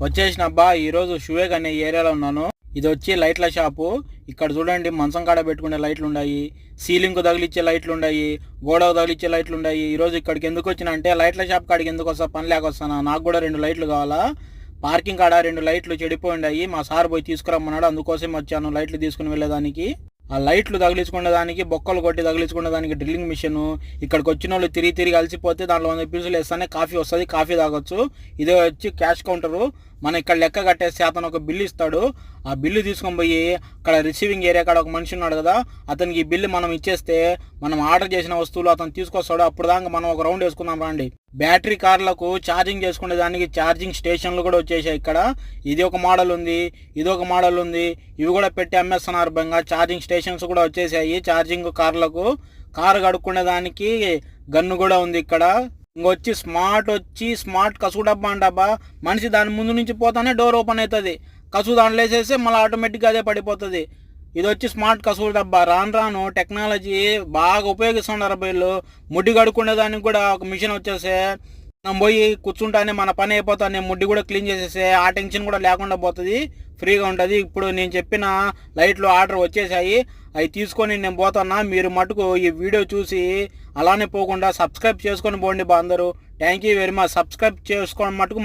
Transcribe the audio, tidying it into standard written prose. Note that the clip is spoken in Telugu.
వచ్చేసిన అబ్బా ఈరోజు షువేగ్ అనే ఏరియాలో ఉన్నాను. ఇది వచ్చి లైట్ల షాపు. ఇక్కడ చూడండి మంచం కాడ పెట్టుకునే లైట్లు ఉన్నాయి, సీలింగ్ కు తగిలిచ్చే లైట్లు ఉన్నాయి, గోడకు తగిలిచ్చే లైట్లు ఉన్నాయి. ఈరోజు ఇక్కడికి ఎందుకు వచ్చినా అంటే లైట్ల షాప్ కాడికి ఎందుకు వస్తా, పని లేక వస్తాను. నాకు కూడా 2 లైట్లు కావాలా. పార్కింగ్ కాడ 2 లైట్లు చెడిపోయి ఉన్నాయి. మా సార్ పోయి తీసుకురమ్మన్నాడు, అందుకోసం వచ్చాను లైట్లు తీసుకుని వెళ్ళేదానికి. ఆ లైట్లు తగిలించుకునే దానికి, బొక్కలు కొట్టి తగిలించుకునే దానికి డ్రిల్లింగ్ మిషన్. ఇక్కడికి వచ్చిన వాళ్ళు తిరిగి అలసిపోతే దాంట్లో 100 పీసులు వేస్తానే కాఫీ వస్తుంది, కాఫీ తాగొచ్చు. ఇదే వచ్చి క్యాష్ కౌంటరు. మనం ఇక్కడ లెక్క కట్టేస్తే అతను ఒక బిల్లు ఇస్తాడు. ఆ బిల్లు తీసుకొని పోయి అక్కడ రిసీవింగ్ ఏరియా కాడ ఒక మనిషి ఉన్నాడు కదా, అతనికి ఈ బిల్లు మనం ఇచ్చేస్తే మనం ఆర్డర్ చేసిన వస్తువులు అతను తీసుకొస్తాడు. అప్పుడు దాకా మనం ఒక రౌండ్ వేసుకుందాం రండి. బ్యాటరీ కార్లకు ఛార్జింగ్ చేసుకునే దానికి ఛార్జింగ్ స్టేషన్లు కూడా వచ్చేసాయి ఇక్కడ. ఇది ఒక మోడల్ ఉంది, ఇది ఒక మోడల్ ఉంది. ఇవి కూడా పెట్టి అమ్మేస్తున్నారు. బంగా ఛార్జింగ్ స్టేషన్స్ కూడా వచ్చేసాయి ఛార్జింగ్ కార్లకు. కారు కడుక్కునే దానికి గన్ను కూడా ఉంది ఇక్కడ. ఇంకొచ్చి స్మార్ట్ కసుగు డబ్బా అంటబ్బా. మనిషి దాని ముందు నుంచి పోతానే డోర్ ఓపెన్ అవుతుంది. కసుగు దాంట్లో వేసేస్తే మళ్ళీ ఆటోమేటిక్గా అదే పడిపోతుంది. ఇది వచ్చి స్మార్ట్ కసుగు డబ్బా. రాను టెక్నాలజీ బాగా ఉపయోగిస్తున్నారు వీళ్ళు. ముడ్డి కడుక్కునే దానికి కూడా ఒక మిషన్ వచ్చేసే మనం పోయి కూర్చుంటానే మన పని అయిపోతానే, ముడ్డి కూడా క్లీన్ చేసేసే, ఆ టెన్షన్ కూడా లేకుండా పోతుంది, ఫ్రీగా ఉంటుంది. ఇప్పుడు నేను చెప్పిన లైట్లు ఆర్డర్ వచ్చేసాయి, అవి తీసుకొని నేను పోతున్నా. మీరు మటుకు ఈ వీడియో చూసి అలానే పోకుండా సబ్స్క్రైబ్ చేసుకొని పోండి బా అందరూ. Thank you very much. Subscribe చేసుకోవడం మటుకు